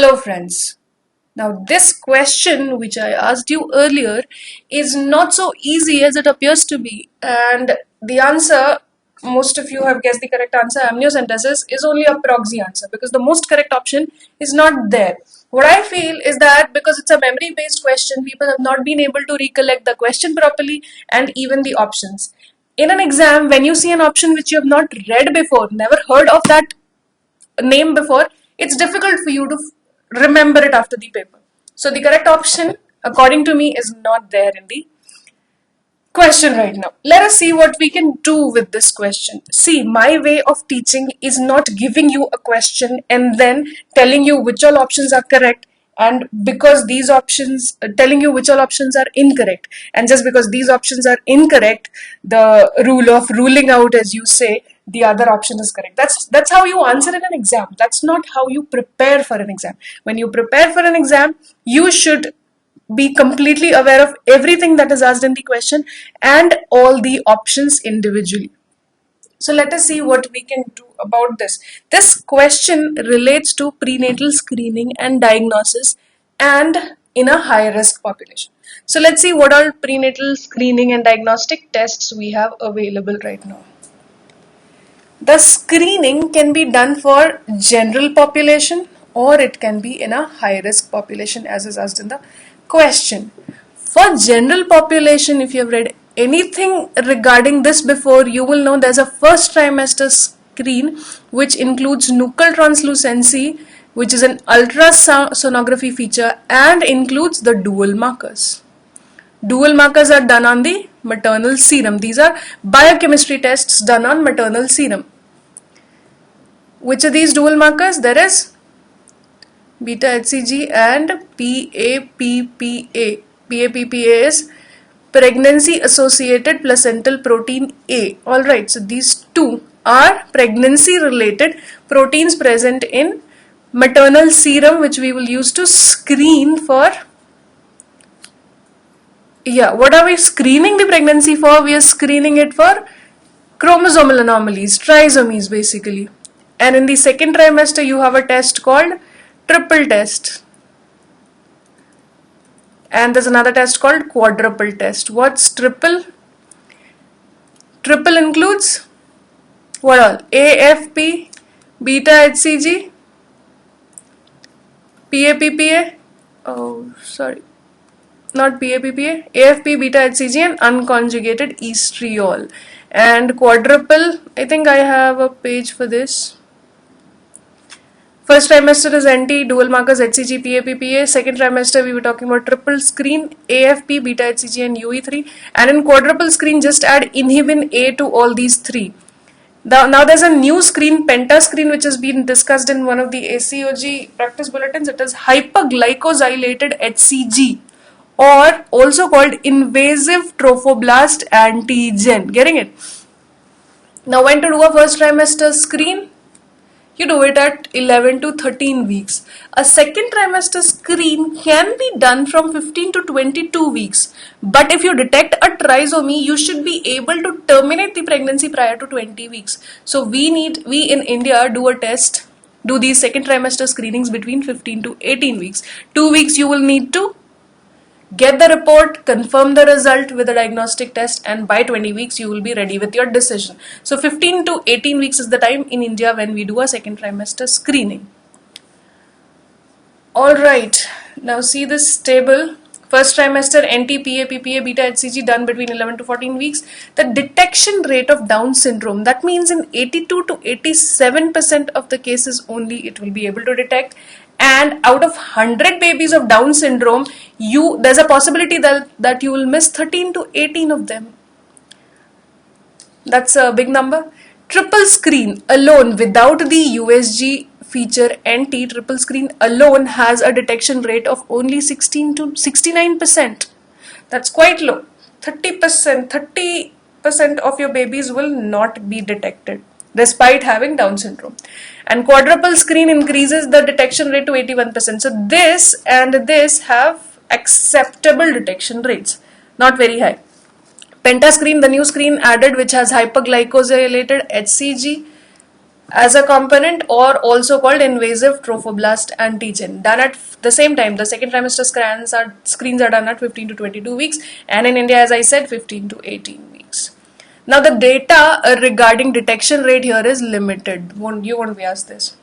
Hello friends. Now this question which I asked you earlier is not so easy as it appears to be, and the answer, most of you have guessed the correct answer, amniocentesis, is only a proxy answer because the most correct option is not there. What I feel is that because it's a memory based question, people have not been able to recollect the question properly and even the options. In an exam, when you see an option which you have not read before, never heard of that name before, it's difficult for you to remember it after the paper. So the correct option, according to me, is not there in the question right now. Let us see what we can do with this question. See, my way of teaching is not giving you a question and then telling you which all options are correct, and because these options, telling you which all options are incorrect, and just because these options are incorrect, the rule of ruling out, as you say, the other option is correct. That's how you answer in an exam. That's not how you prepare for an exam. When you prepare for an exam, you should be completely aware of everything that is asked in the question and all the options individually. So let us see what we can do about this. This question relates to prenatal screening and diagnosis and in a high risk population. So let's see what all prenatal screening and diagnostic tests we have available right now. The screening can be done for general population or it can be in a high risk population as is asked in the question. For general population, if you have read anything regarding this before, you will know there's a first trimester screen which includes nuchal translucency, which is an ultrasonography feature, and includes the dual markers. Dual markers are done on the maternal serum. These are biochemistry tests done on maternal serum. Which are these dual markers? There is beta HCG and PAPPA. PAPPA is pregnancy associated placental protein A. Alright, so these two are pregnancy related proteins present in maternal serum, which we will use to screen for. What are we screening the pregnancy for? We are screening it for chromosomal anomalies, trisomies basically. And in the second trimester, you have a test called triple test. And there's another test called quadruple test. What's triple? Triple includes what all? AFP, beta HCG, PAPPA, not PAPPA, AFP, beta HCG and unconjugated estriol. And quadruple, I think I have a page for this. First trimester is NT, dual markers HCG, PAPPA. Second trimester we were talking about triple screen, AFP, beta HCG and UE3. And in quadruple screen just add inhibin A to all these three. Now there's a new screen, penta screen, which has been discussed in one of the ACOG practice bulletins. It is hyperglycosylated HCG, or also called invasive trophoblast antigen. Getting it? Now when to do a first trimester screen? You do it at 11 to 13 weeks. A second trimester screen can be done from 15 to 22 weeks. But if you detect a trisomy, you should be able to terminate the pregnancy prior to 20 weeks. So we in India do these second trimester screenings between 15 to 18 weeks. 2 weeks you will need to get the report, confirm the result with a diagnostic test, and by 20 weeks you will be ready with your decision. So 15 to 18 weeks is the time in India when we do a second trimester screening. Alright, now see this table. First trimester NT, PAPPA, beta HCG done between 11 to 14 weeks. The detection rate of Down syndrome, that means in 82 to 87% of the cases only it will be able to detect. And out of 100 babies of Down syndrome, there's a possibility that you will miss 13 to 18 of them. That's a big number. Triple screen alone without the USG feature NT, triple screen alone has a detection rate of only 16 to 69%. That's quite low. 30% of your babies will not be detected despite having Down syndrome. And quadruple screen increases the detection rate to 81%. So this and this have acceptable detection rates, not very high. Pentascreen, the new screen added, which has hyperglycosylated HCG, as a component, or also called invasive trophoblast antigen, done at the same time. The second trimester screens are done at 15 to 22 weeks, and in India, as I said, 15 to 18 weeks. Now the data regarding detection rate here is limited. You won't be asked this.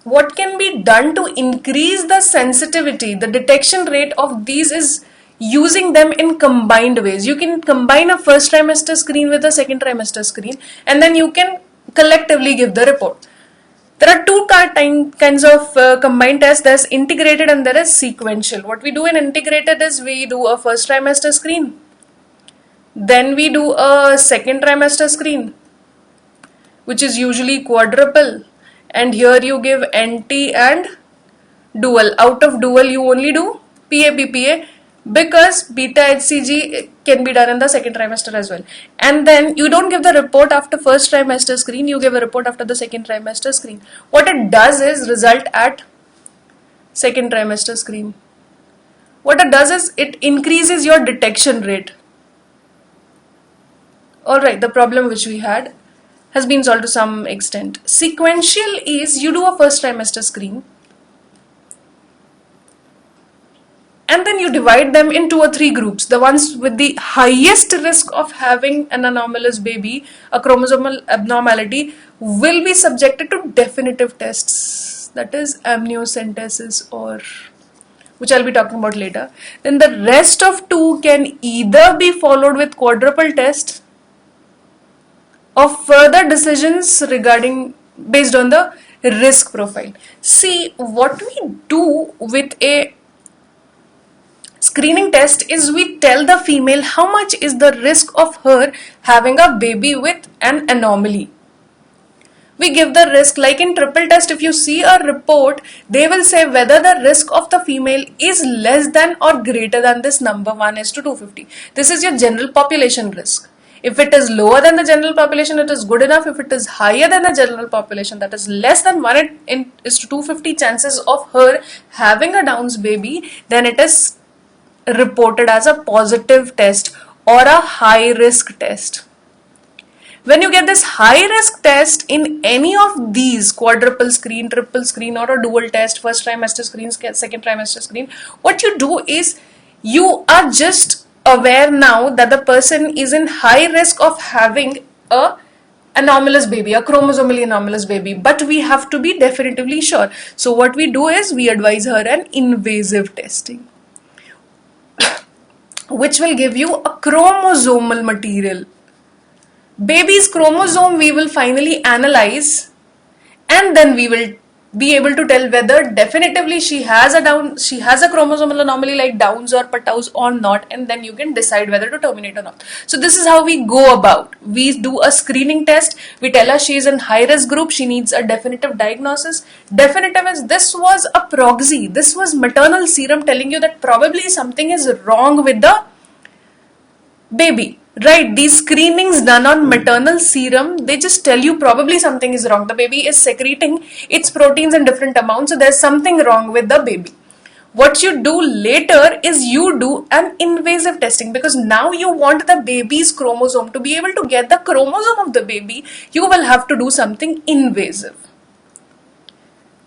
What can be done to increase the sensitivity, the detection rate of these, is using them in combined ways. You can combine a first trimester screen with a second trimester screen, and then you can collectively give the report. There are two kinds of combined tests. There's integrated and there is sequential. What we do in integrated is we do a first trimester screen, then we do a second trimester screen, which is usually quadruple, and here you give NT and dual. Out of dual you only do PA-PPA, because beta HCG can be done in the second trimester as well. And then you don't give the report after first trimester screen, you give a report after the second trimester screen. What it does is result at second trimester screen. What it does is it increases your detection rate. Alright, the problem which we had has been solved to some extent. Sequential is you do a first trimester screen, and then you divide them in 2 or 3 groups. The ones with the highest risk of having an anomalous baby, a chromosomal abnormality, will be subjected to definitive tests, that is amniocentesis, or which I'll be talking about later. Then the rest of 2 can either be followed with quadruple tests or further decisions regarding based on the risk profile. See, what we do with a screening test is we tell the female how much is the risk of her having a baby with an anomaly. We give the risk, like in triple test, if you see a report, they will say whether the risk of the female is less than or greater than this number 1:250. This is your general population risk. If it is lower than the general population, it is good enough. If it is higher than the general population, that is less than 1:250 chances of her having a Down's baby, then it is reported as a positive test or a high risk test. When you get this high risk test in any of these, quadruple screen, triple screen, or a dual test, first trimester screen, second trimester screen, what you do is you are just aware now that the person is in high risk of having a anomalous baby, a chromosomally anomalous baby, but we have to be definitively sure. So what we do is we advise her an invasive testing, which will give you a chromosomal material. Baby's chromosome we will finally analyze, and then we will be able to tell whether definitively she has a chromosomal anomaly like Downs or Patau's or not, and then you can decide whether to terminate or not. So this is how we go about. We do a screening test, we tell her she is in high risk group, she needs a definitive diagnosis. Definitive is this was a proxy, this was maternal serum telling you that probably something is wrong with the baby. Right, these screenings done on maternal serum, they just tell you probably something is wrong. The baby is secreting its proteins in different amounts, so there's something wrong with the baby. What you do later is you do an invasive testing, because now you want the baby's chromosome. To be able to get the chromosome of the baby, you will have to do something invasive.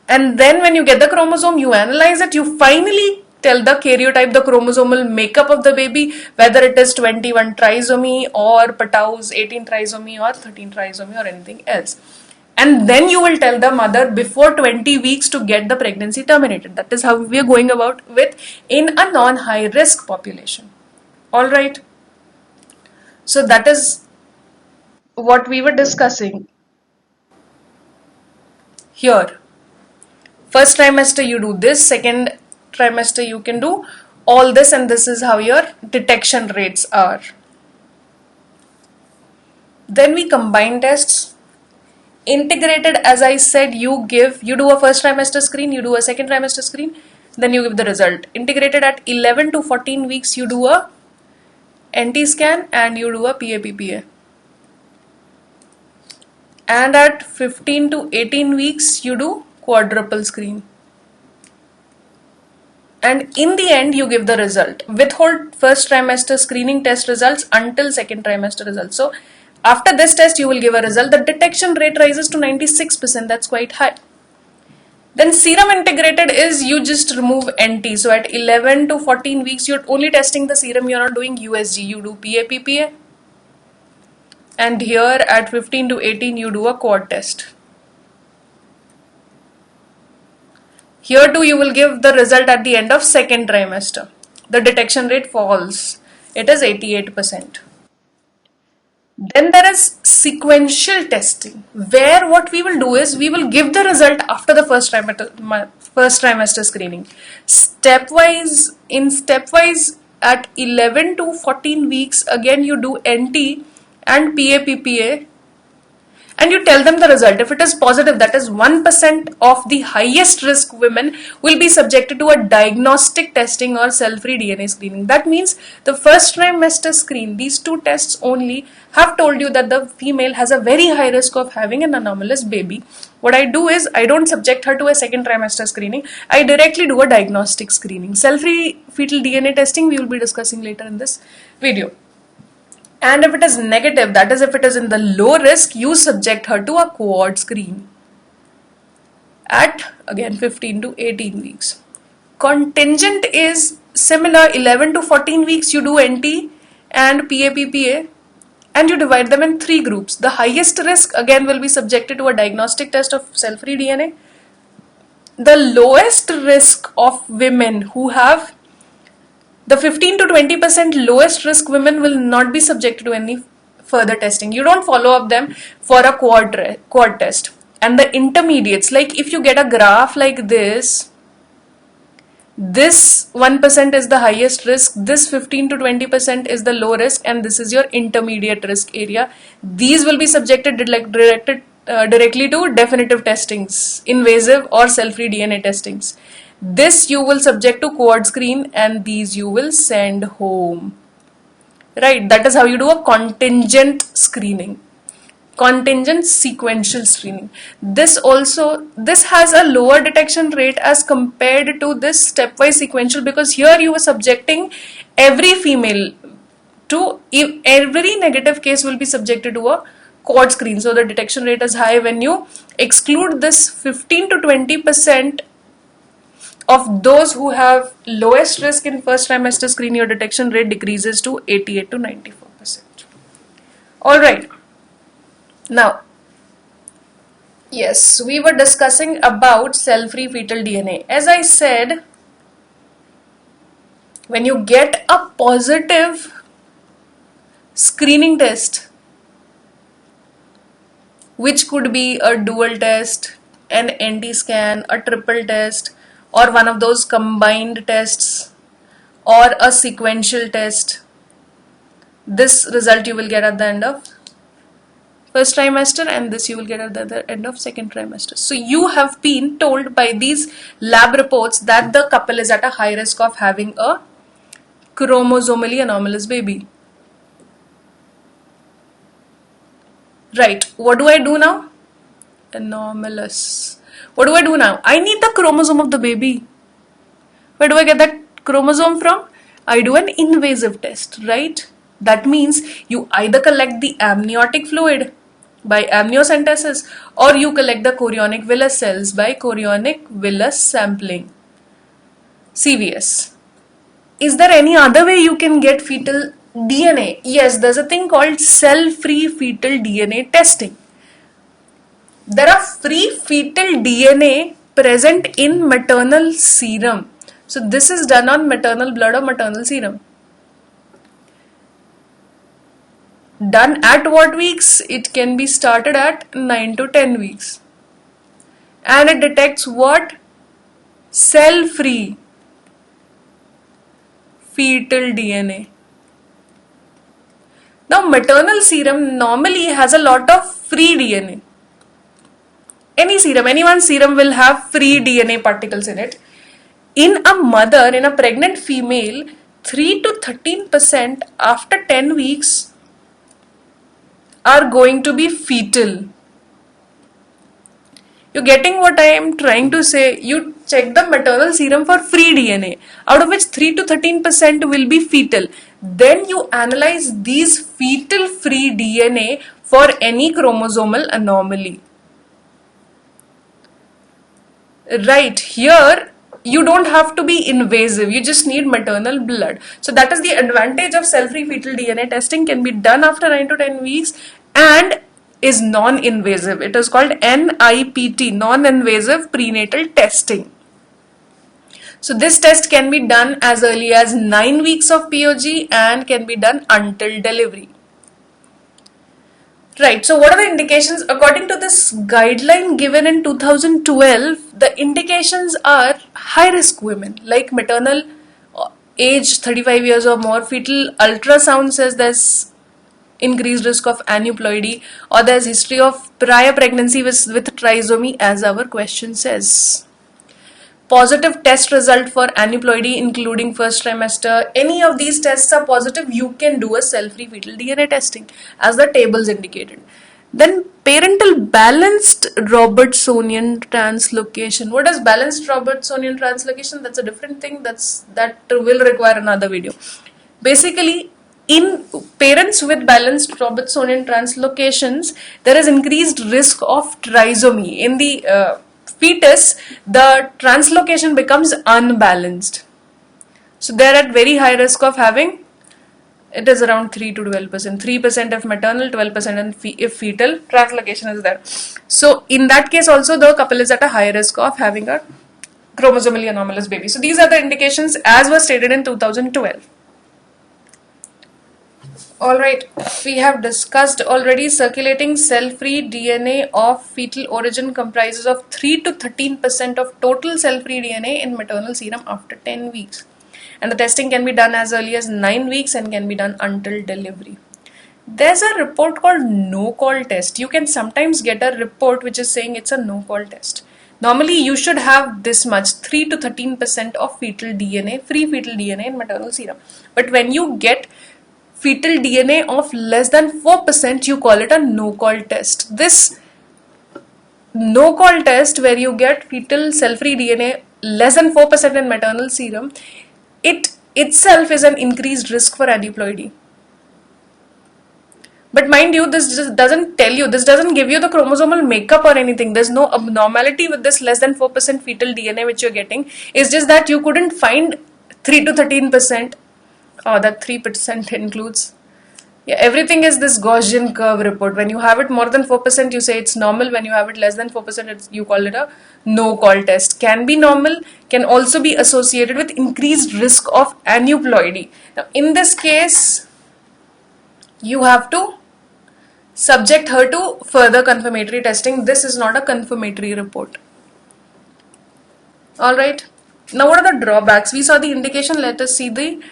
And then when you get the chromosome, you analyze it, you finally tell the karyotype, the chromosomal makeup of the baby, whether it is 21 trisomy or Patau's 18 trisomy or 13 trisomy or anything else. And then you will tell the mother before 20 weeks to get the pregnancy terminated. That is how we are going about with in a non-high risk population. Alright. So that is what we were discussing here. First trimester you do this, second trimester you can do all this, and this is how your detection rates are. Then we combine tests. Integrated, as I said, you do a first trimester screen, you do a second trimester screen, then you give the result. Integrated, at 11 to 14 weeks you do a NT scan and you do a PA-PPA. And at 15 to 18 weeks you do quadruple screen. And in the end you give the result. Withhold first trimester screening test results until second trimester results. So After this test, you will give a result. The detection rate rises to 96%. That's quite high. Then serum integrated is you just remove NT. So at 11 to 14 weeks, you're only testing the serum. You're not doing USG. You do PA-PPA. And here at 15 to 18, you do a quad test. Here too, you will give the result at the end of second trimester. The detection rate falls. It is 88%. Then there is sequential testing, where what we will do is we will give the result after the first trimester screening. Stepwise at 11 to 14 weeks, again you do NT and PA-PPA, and you tell them the result. If it is positive, that is 1% of the highest risk women will be subjected to a diagnostic testing or cell-free DNA screening. That means the first trimester screen, these two tests only have told you that the female has a very high risk of having an anomalous baby. What I do is I don't subject her to a second trimester screening. I directly do a diagnostic screening. Cell-free fetal DNA testing we will be discussing later in this video. And if it is negative, that is if it is in the low risk, you subject her to a quad screen at again 15 to 18 weeks. Contingent is similar, 11 to 14 weeks you do NT and PA-PPA, and you divide them in three groups. The highest risk again will be subjected to a diagnostic test of cell-free DNA. The lowest risk of women who have the 15 to 20% lowest risk women will not be subjected to any further testing. You don't follow up them for a quad test. And the intermediates, like if you get a graph like this 1% is the highest risk, this 15 to 20% is the low risk, and this is your intermediate risk area. These will be subjected directly to definitive testings, invasive or cell-free DNA testings. This you will subject to quad screen, and these you will send home. Right, that is how you do a contingent screening. Contingent sequential screening. This has a lower detection rate as compared to this stepwise sequential, because here you are subjecting every female to, every negative case will be subjected to a quad screen. So the detection rate is high. When you exclude this 15 to 20% of those who have lowest risk in first trimester screen, your detection rate decreases to 88 to 94%. Alright. Now, yes, we were discussing about cell-free fetal DNA. As I said, when you get a positive screening test, which could be a dual test, an NT scan, a triple test, or one of those combined tests, or a sequential test, this result you will get at the end of first trimester, and this you will get at the end of second trimester. So you have been told by these lab reports that the couple is at a high risk of having a chromosomally anomalous baby. Right, what do I do now? Anomalous. What do I do now? I need the chromosome of the baby. Where do I get that chromosome from? I do an invasive test, right? That means you either collect the amniotic fluid by amniocentesis, or you collect the chorionic villus cells by chorionic villus sampling, CVS. Is there any other way you can get fetal DNA? Yes, there's a thing called cell-free fetal DNA testing. There are free fetal DNA present in maternal serum. So this is done on maternal blood or maternal serum. Done at what weeks? It can be started at 9 to 10 weeks. And it detects what? Cell-free fetal DNA. Now maternal serum normally has a lot of free DNA. Any serum, anyone's serum will have free DNA particles in it. In a mother, in a pregnant female, 3 to 13% after 10 weeks are going to be fetal. You're getting what I am trying to say? You check the maternal serum for free DNA, out of which 3 to 13% will be fetal. Then you analyze these fetal free DNA for any chromosomal anomaly. Right, here you don't have to be invasive, you just need maternal blood. So that is the advantage of cell-free fetal DNA testing, can be done after 9 to 10 weeks and is non-invasive. It is called NIPT, non-invasive prenatal testing. So this test can be done as early as 9 weeks of POG and can be done until delivery. Right, so what are the indications? According to this guideline given in 2012, the indications are high-risk women, like maternal age 35 years or more, fetal ultrasound says there's increased risk of aneuploidy, or there's history of prior pregnancy with trisomy, as our question says. Positive test result for aneuploidy including first trimester, any of these tests are positive, you can do a cell-free fetal DNA testing as the tables indicated. Then parental balanced Robertsonian translocation. What is balanced Robertsonian translocation? That's a different thing, that will require another video. Basically, in parents with balanced Robertsonian translocations, there is increased risk of trisomy. In the fetus, the translocation becomes unbalanced. So they are at very high risk of having, it is around 3 to 12%, 3% if maternal, 12% if fetal translocation is there. So in that case also the couple is at a high risk of having a chromosomally anomalous baby. So these are the indications as was stated in 2012. Alright, we have discussed already circulating cell-free DNA of fetal origin comprises of 3 to 13% of total cell-free DNA in maternal serum after 10 weeks. And the testing can be done as early as 9 weeks and can be done until delivery. There's a report called no-call test. You can sometimes get a report which is saying it's a no-call test. Normally you should have this much, 3 to 13% of fetal DNA, free fetal DNA in maternal serum. But when you get fetal DNA of less than 4%, you call it a no-call test. This no-call test where you get fetal cell-free DNA less than 4% in maternal serum, it itself is an increased risk for aneuploidy. But mind you, this just doesn't tell you, this doesn't give you the chromosomal makeup or anything. There's no abnormality with this less than 4% fetal DNA which you're getting. It's just that you couldn't find 3 to 13%. That 3% includes, yeah, everything is this Gaussian curve report. When you have it more than 4%, you say it's normal. When you have it less than 4%, you call it a no-call test. Can be normal, can also be associated with increased risk of aneuploidy. Now, in this case, you have to subject her to further confirmatory testing. This is not a confirmatory report. Alright, now what are the drawbacks? We saw the indication, let us see the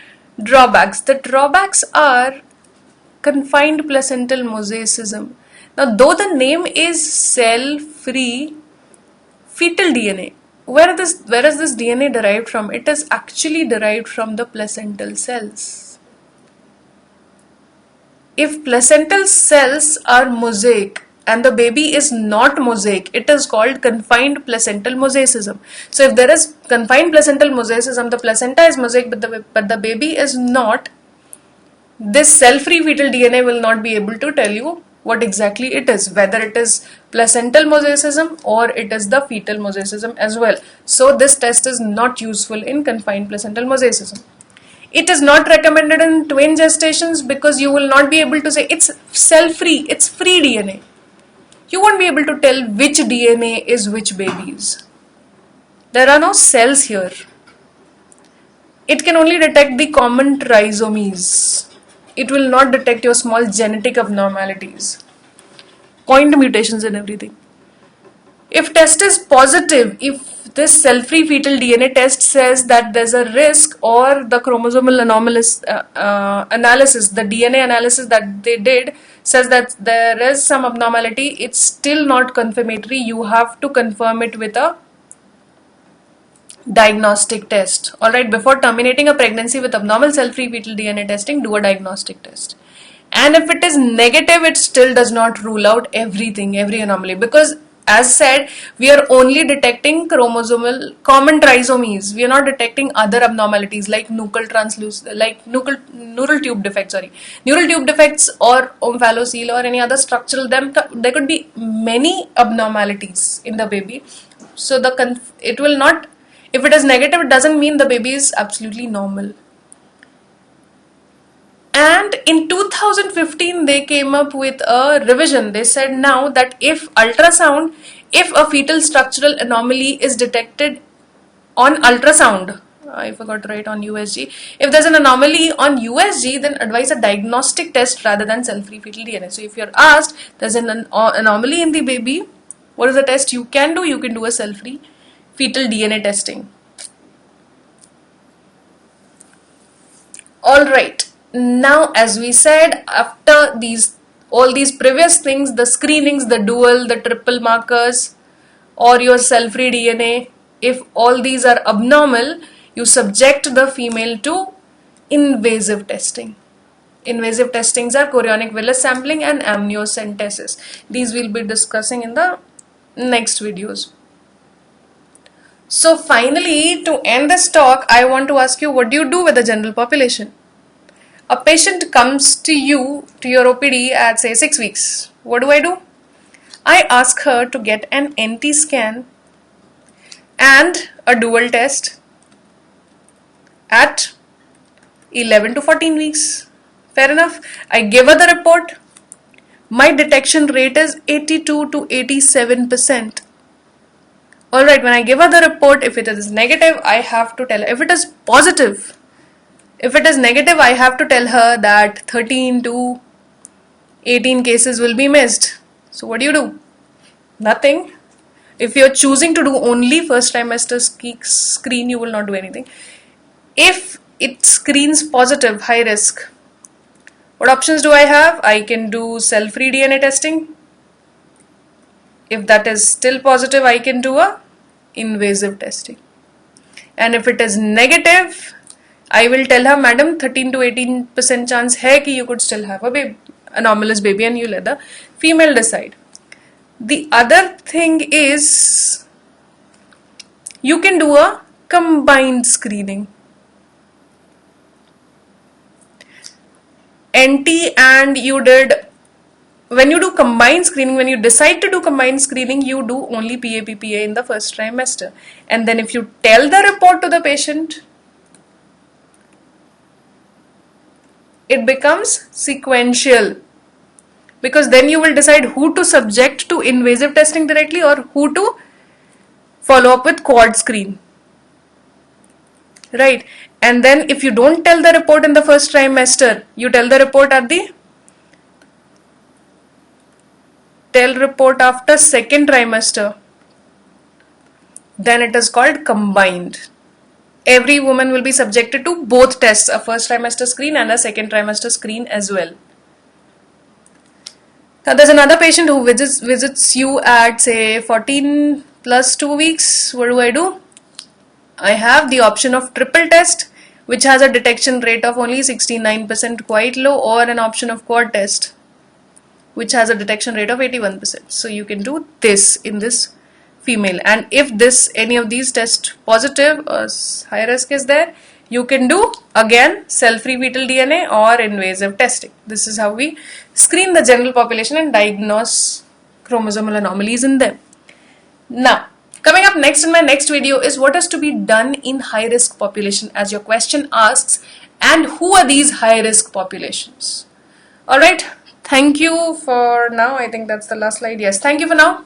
drawbacks. The drawbacks are confined placental mosaicism. Now, though the name is cell-free fetal DNA, where is this DNA derived from? It is actually derived from the placental cells. If placental cells are mosaic and the baby is not mosaic, it is called confined placental mosaicism. So if there is confined placental mosaicism, the placenta is mosaic but the baby is not, this cell-free fetal DNA will not be able to tell you what exactly it is, whether it is placental mosaicism or it is the fetal mosaicism as well. So this test is not useful in confined placental mosaicism. It is not recommended in twin gestations because you will not be able to say it's cell-free, it's free DNA. You won't be able to tell which DNA is which baby's. There are no cells here. It can only detect the common trisomies. It will not detect your small genetic abnormalities, point mutations and everything. If test is positive, if this cell-free fetal DNA test says that there's a risk, or the chromosomal anomalous analysis, the DNA analysis that they did says that there is some abnormality, it's still not confirmatory. You have to confirm it with a diagnostic test. Alright, before terminating a pregnancy with abnormal cell-free fetal DNA testing, do a diagnostic test. And if it is negative, it still does not rule out everything, every anomaly, because as said, we are only detecting chromosomal common trisomies. We are not detecting other abnormalities like neural tube defects, neural tube defects or omphalocele or any other structural. There could be many abnormalities in the baby. So it will not. If it is negative, it doesn't mean the baby is absolutely normal. And in 2015, they came up with a revision. They said now that if a fetal structural anomaly is detected on ultrasound, I forgot to write on USG. If there's an anomaly on USG, then advise a diagnostic test rather than cell-free fetal DNA. So if you're asked, there's an anomaly in the baby, what is the test you can do? You can do a cell-free fetal DNA testing. Alright. Now, as we said, after all these previous things, the screenings, the dual, the triple markers, or your cell-free DNA, if all these are abnormal, you subject the female to invasive testing. Invasive testings are chorionic villus sampling and amniocentesis. These we'll be discussing in the next videos. So finally, to end this talk, I want to ask you, what do you do with the general population? A patient comes to you, to your OPD at say 6 weeks. What do? I ask her to get an NT scan and a dual test at 11 to 14 weeks. Fair enough. I give her the report. My detection rate is 82 to 87%. Alright, when I give her the report, if it is negative, I have to tell her. If it is positive, if it is negative, I have to tell her that 13 to 18 cases will be missed. So what do? Nothing. If you're choosing to do only first trimester screen, you will not do anything. If it screens positive, high risk, what options do I have? I can do cell-free DNA testing. If that is still positive, I can do a invasive testing. And if it is negative, I will tell her, madam, 13 to 18% chance hai ki you could still have a baby, anomalous baby, and you let the female decide. The other thing is, you can do a combined screening. NT and you did, when you do combined screening, when you decide to do combined screening, you do only PAPPA in the first trimester. And then if you tell the report to the patient, it becomes sequential, because then you will decide who to subject to invasive testing directly or who to follow up with quad screen, right? And then if you don't tell the report in the first trimester, you tell the report after second trimester, then it is called combined. Every woman will be subjected to both tests, a first trimester screen and a second trimester screen as well. Now there's another patient who visits you at say 14 plus 2 weeks. What do? I have the option of triple test, which has a detection rate of only 69%, quite low, or an option of quad test, which has a detection rate of 81%. So you can do this in this female, and if any of these test positive or high risk is there, you can do again cell-free fetal DNA or invasive testing. This is how we screen the general population and diagnose chromosomal anomalies in them. Now, coming up next in my next video is what is to be done in high risk population, as your question asks, and who are these high risk populations. Alright, thank you for now. I think that's the last slide. Yes, thank you for now.